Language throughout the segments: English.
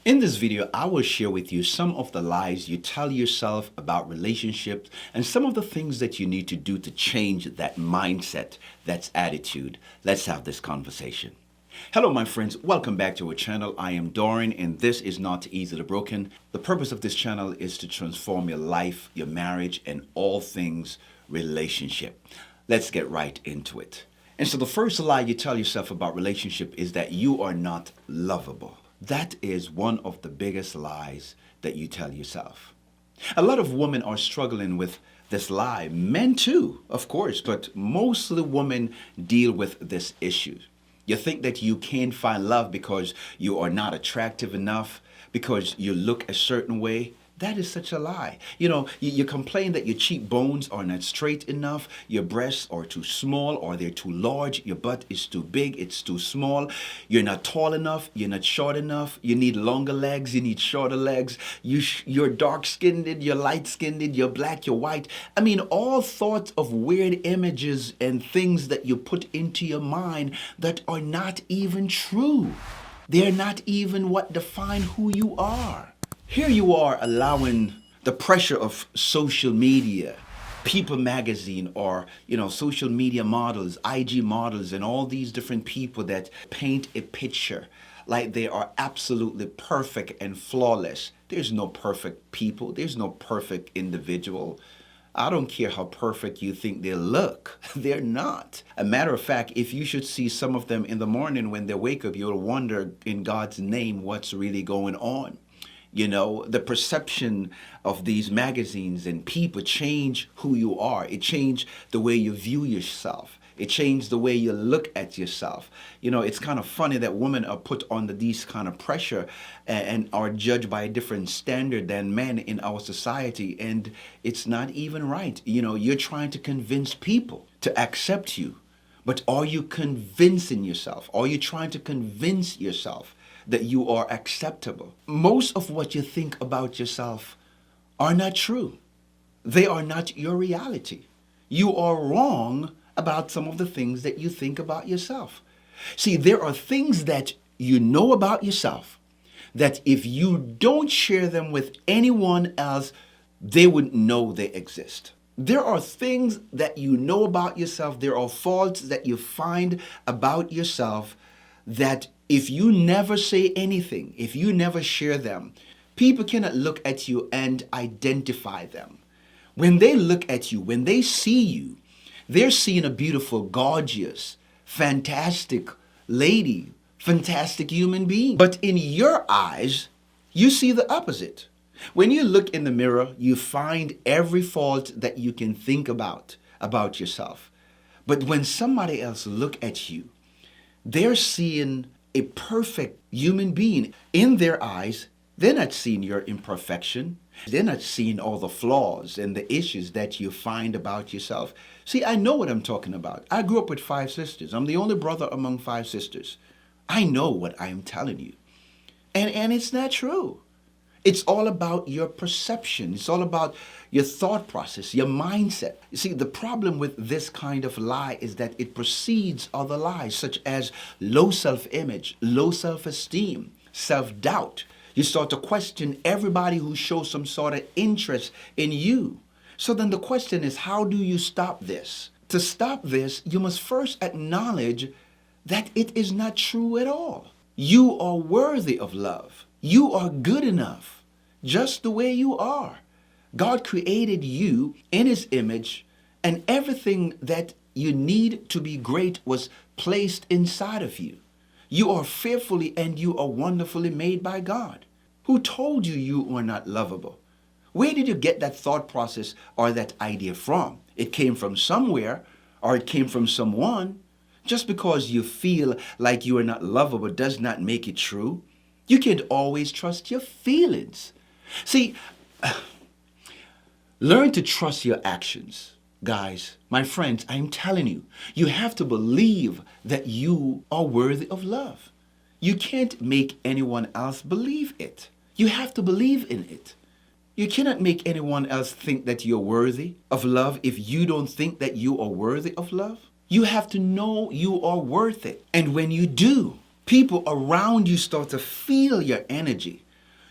In this video, I will share with you some of the lies you tell yourself about relationships and some of the things that you need to do to change that mindset, that attitude. Let's have this conversation. Hello, my friends. Welcome back to our channel. I am Dorian, and this is Not Easily Broken. The purpose of this channel is to transform your life, your marriage, and all things relationship. Let's get right into it. And so the first lie you tell yourself about relationship is that you are not lovable. That is one of the biggest lies that you tell yourself. A lot of women are struggling with this lie. Men too, of course, but most of the women deal with this issue. You think that you can't find love because you are not attractive enough, because you look a certain way. That is such a lie. You complain that your cheekbones are not straight enough, your breasts are too small or they're too large, your butt is too big, it's too small, you're not tall enough, you're not short enough, you need longer legs, you need shorter legs, you're dark-skinned, you're light-skinned, you're black, you're white. I mean, all sorts of weird images and things that you put into your mind that are not even true. They're not even what define who you are. Here you are allowing the pressure of social media, People magazine, or, social media models, IG models, and all these different people that paint a picture like they are absolutely perfect and flawless. There's no perfect people. There's no perfect individual. I don't care how perfect you think they look. They're not. A matter of fact, if you should see some of them in the morning when they wake up, you'll wonder in God's name what's really going on. The perception of these magazines and people change who you are. It changed the way you view yourself. It changed the way you look at yourself. It's kind of funny that women are put under these kind of pressure and are judged by a different standard than men in our society. And it's not even right. You're trying to convince people to accept you. But are you convincing yourself? Are you trying to convince yourself that you are acceptable? Most of what you think about yourself are not true. They are not your reality. You are wrong about some of the things that you think about yourself. See, there are things that you know about yourself that if you don't share them with anyone else, they wouldn't know they exist. There are things that you know about yourself. There are faults that you find about yourself that if you never say anything, if you never share them, people cannot look at you and identify them. When they look at you, when they see you, they're seeing a beautiful, gorgeous, fantastic lady, fantastic human being. But in your eyes, you see the opposite. When you look in the mirror, you find every fault that you can think about yourself. But when somebody else look at you, they're seeing a perfect human being. In their eyes, they're not seeing your imperfection. They're not seeing all the flaws and the issues that you find about yourself. See, I know what I'm talking about. I grew up with 5 sisters. I'm the only brother among 5 sisters. I know what I'm telling you. And it's not true. It's all about your perception. It's all about your thought process, your mindset. You see, the problem with this kind of lie is that it precedes other lies, such as low self-image, low self-esteem, self-doubt. You start to question everybody who shows some sort of interest in you. So then the question is, how do you stop this? To stop this, you must first acknowledge that it is not true at all. You are worthy of love. You are good enough, just the way you are. God created you in His image, and everything that you need to be great was placed inside of you. You are fearfully and you are wonderfully made by God. Who told you you are not lovable? Where did you get that thought process or that idea from? It came from somewhere, or it came from someone. Just because you feel like you are not lovable does not make it true. You can't always trust your feelings. See, learn to trust your actions. Guys, my friends, I'm telling you, you have to believe that you are worthy of love. You can't make anyone else believe it. You have to believe in it. You cannot make anyone else think that you're worthy of love if you don't think that you are worthy of love. You have to know you are worth it. And when you do, people around you start to feel your energy.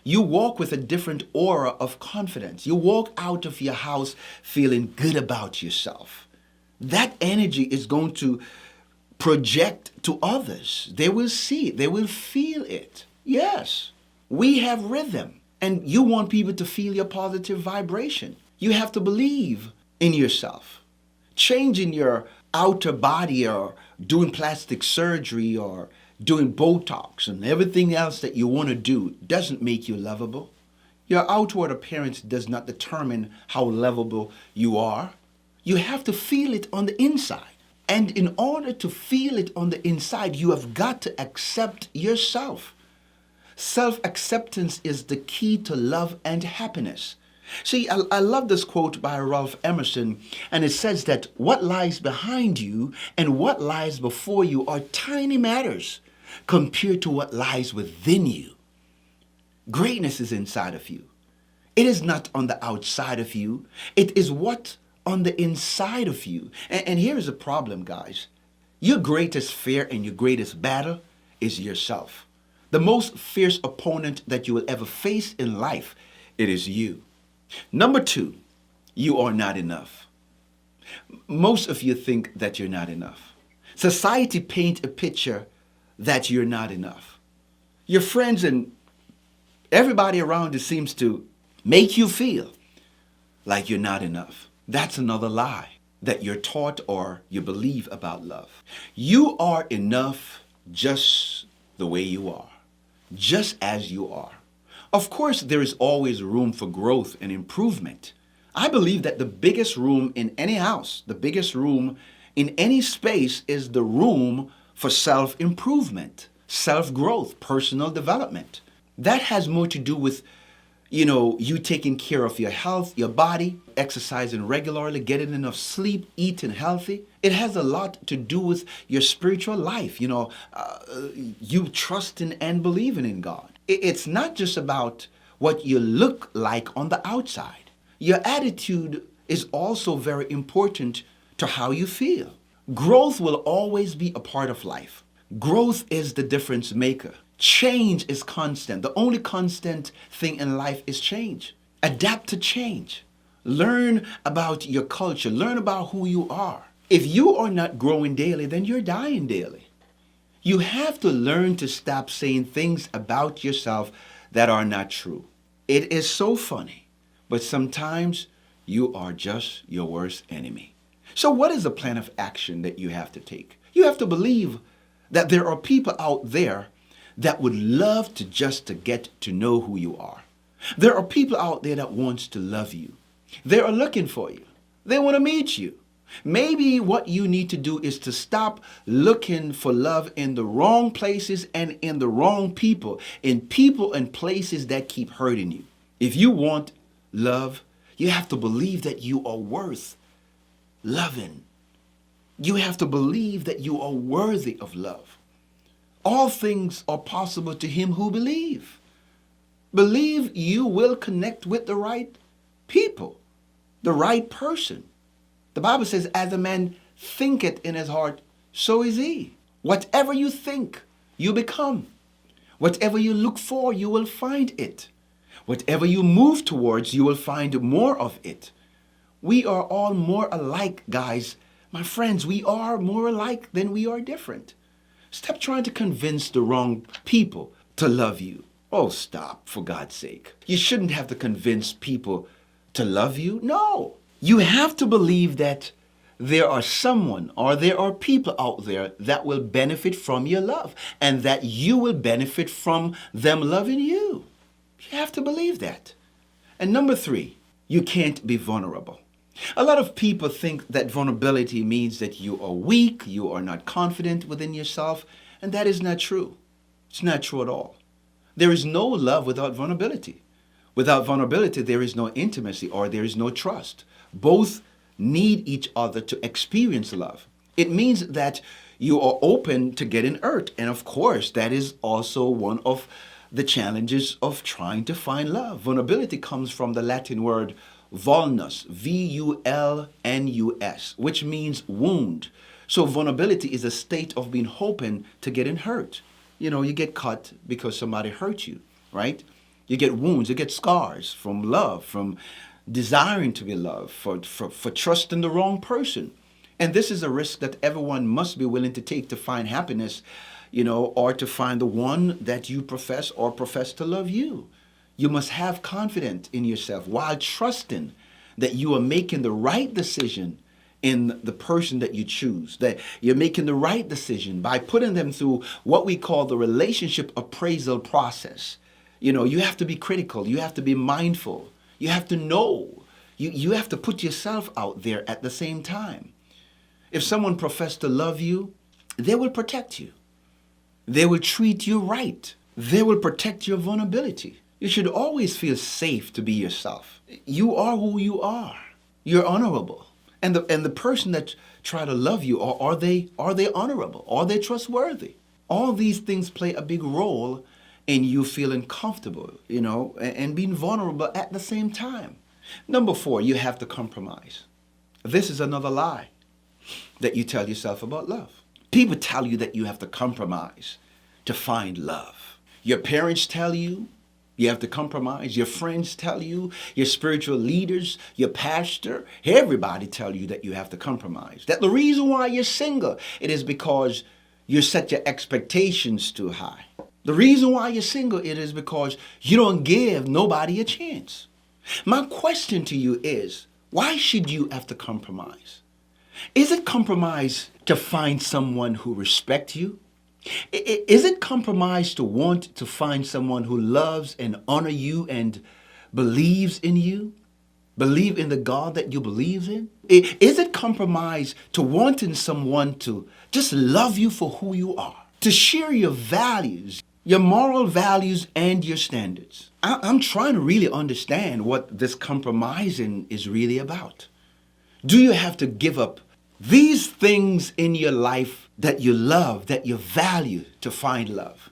You walk with a different aura of confidence. You walk out of your house feeling good about yourself. That energy is going to project to others. They will see it. They will feel it. Yes, we have rhythm, and you want people to feel your positive vibration. You have to believe in yourself. Changing your outer body or doing plastic surgery or doing Botox and everything else that you want to do doesn't make you lovable. Your outward appearance does not determine how lovable you are. You have to feel it on the inside. And in order to feel it on the inside, you have got to accept yourself. Self-acceptance is the key to love and happiness. See, I love this quote by Ralph Emerson, and it says that what lies behind you and what lies before you are tiny matters compared to what lies within you. Greatness is inside of you. It is not on the outside of you. It is what on the inside of you. And here is the problem, guys. Your greatest fear and your greatest battle is yourself. The most fierce opponent that you will ever face in life, it is you. Number 2, you are not enough. Most of you think that you're not enough. Society paints a picture that you're not enough. Your friends and everybody around you seems to make you feel like you're not enough. That's another lie that you're taught or you believe about love. You are enough just the way you are, just as you are. Of course, there is always room for growth and improvement. I believe that the biggest room in any house, the biggest room in any space is the room for self-improvement, self-growth, personal development. That has more to do with, you taking care of your health, your body, exercising regularly, getting enough sleep, eating healthy. It has a lot to do with your spiritual life, you trusting and believing in God. It's not just about what you look like on the outside. Your attitude is also very important to how you feel. Growth will always be a part of life. Growth is the difference maker. Change is constant. The only constant thing in life is change. Adapt to change. Learn about your culture. Learn about who you are. If you are not growing daily, then you're dying daily. You have to learn to stop saying things about yourself that are not true. It is so funny, but sometimes you are just your worst enemy. So what is the plan of action that you have to take? You have to believe that there are people out there that would love to get to know who you are. There are people out there that wants to love you. They are looking for you. They want to meet you. Maybe what you need to do is to stop looking for love in the wrong places and in the wrong people, in people and places that keep hurting you. If you want love, you have to believe that you are worth loving. You have to believe that you are worthy of love. All things are possible to him who believe. Believe you will connect with the right people, the right person. The Bible says, as a man thinketh in his heart, so is he. Whatever you think, you become. Whatever you look for, you will find it. Whatever you move towards, you will find more of it. We are all more alike, guys. My friends, we are more alike than we are different. Stop trying to convince the wrong people to love you. Oh, stop, for God's sake. You shouldn't have to convince people to love you. No. You have to believe that there are someone or there are people out there that will benefit from your love and that you will benefit from them loving you. You have to believe that. And number 3, you can't be vulnerable. A lot of people think that vulnerability means that you are weak, you are not confident within yourself, and that is not true. It's not true at all. There is no love without vulnerability. Without vulnerability, there is no intimacy or there is no trust. Both need each other to experience love. It means that you are open to getting hurt. And of course, that is also one of the challenges of trying to find love. Vulnerability comes from the Latin word vulnus, V-U-L-N-U-S, which means wound. So vulnerability is a state of being open to getting hurt. You get cut because somebody hurt you, right? You get wounds, you get scars from love, from desiring to be loved, for trusting the wrong person. And this is a risk that everyone must be willing to take to find happiness, or to find the one that you profess or profess to love you. You must have confidence in yourself while trusting that you are making the right decision in the person that you choose, that you're making the right decision by putting them through what we call the relationship appraisal process. You have to be critical. You have to be mindful. You have to know. You have to put yourself out there at the same time. If someone professes to love you, they will protect you. They will treat you right. They will protect your vulnerability. You should always feel safe to be yourself. You are who you are. You're honorable. And the person that try to love you, are they honorable? Are they trustworthy? All these things play a big role in you feeling comfortable, and being vulnerable at the same time. Number 4, you have to compromise. This is another lie that you tell yourself about love. People tell you that you have to compromise to find love. Your parents tell you have to compromise. Your friends tell you, your spiritual leaders, your pastor, everybody tell you that you have to compromise. That the reason why you're single, it is because you set your expectations too high. The reason why you're single, it is because you don't give nobody a chance. My question to you is, why should you have to compromise? Is it compromise to find someone who respects you? Is it compromise to want to find someone who loves and honors you and believes in you? Believe in the God that you believe in? Is it compromise to wanting someone to just love you for who you are? To share your values, your moral values and your standards? I'm trying to really understand what this compromising is really about. Do you have to give up these things in your life that you love, that you value to find love?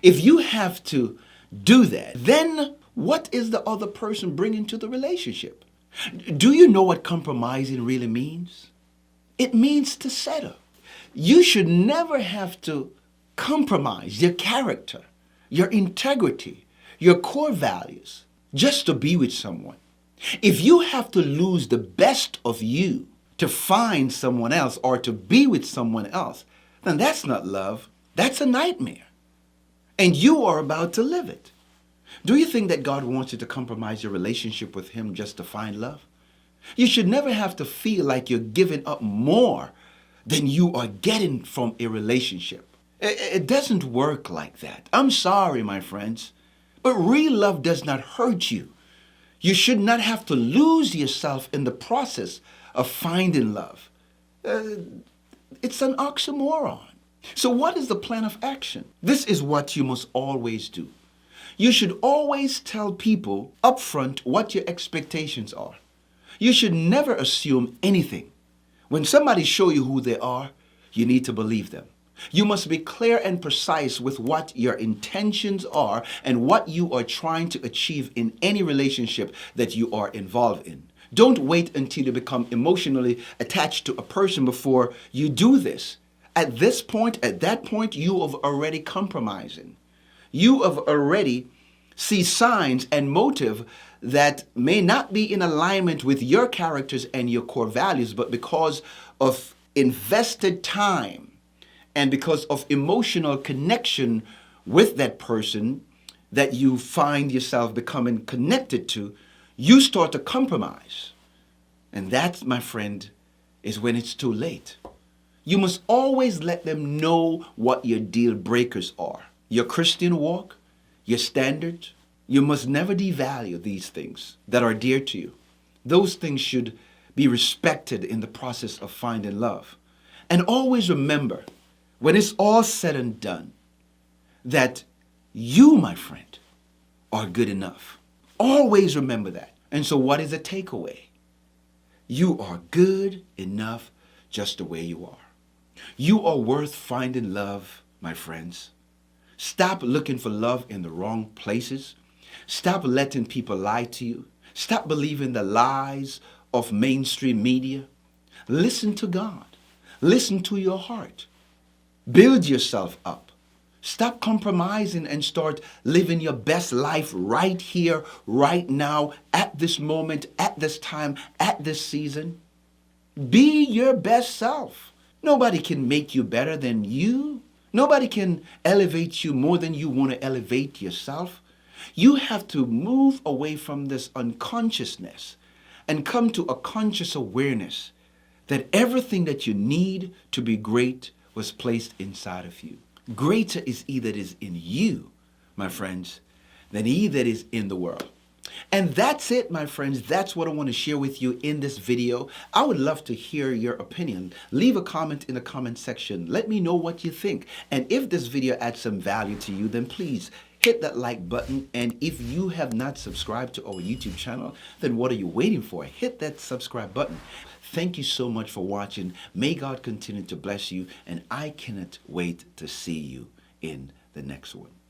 If you have to do that, then what is the other person bringing to the relationship? Do you know what compromising really means? It means to settle. You should never have to compromise your character, your integrity, your core values just to be with someone. If you have to lose the best of you to find someone else or to be with someone else, then that's not love. That's a nightmare. And you are about to live it. Do you think that God wants you to compromise your relationship with Him just to find love? You should never have to feel like you're giving up more than you are getting from a relationship. It doesn't work like that. I'm sorry, my friends, but real love does not hurt you. You should not have to lose yourself in the process of finding love. It's an oxymoron. So what is the plan of action? This is what you must always do. You should always tell people upfront what your expectations are. You should never assume anything. When somebody shows you who they are, you need to believe them. You must be clear and precise with what your intentions are and what you are trying to achieve in any relationship that you are involved in. Don't wait until you become emotionally attached to a person before you do this. At that point, you have already compromising. You have already see signs and motive that may not be in alignment with your characters and your core values, but because of invested time and because of emotional connection with that person that you find yourself becoming connected to, you start to compromise. And that, my friend, is when it's too late. You must always let them know what your deal breakers are. Your Christian walk, your standards. You must never devalue these things that are dear to you. Those things should be respected in the process of finding love. And always remember, when it's all said and done, that you, my friend, are good enough. Always remember that. And so what is the takeaway? You are good enough just the way you are. You are worth finding love, my friends. Stop looking for love in the wrong places. Stop letting people lie to you. Stop believing the lies of mainstream media. Listen to God. Listen to your heart. Build yourself up. Stop compromising and start living your best life right here, right now, at this moment, at this time, at this season. Be your best self. Nobody can make you better than you. Nobody can elevate you more than you want to elevate yourself. You have to move away from this unconsciousness and come to a conscious awareness that everything that you need to be great was placed inside of you. Greater is he that is in you, my friends, than he that is in the world. And that's it, my friends. That's what I want to share with you in this video. I would love to hear your opinion. Leave a comment in the comment section. Let me know what you think. And if this video adds some value to you, then please hit that like button. And if you have not subscribed to our YouTube channel, then what are you waiting for? Hit that subscribe button. Thank you so much for watching. May God continue to bless you. And I cannot wait to see you in the next one.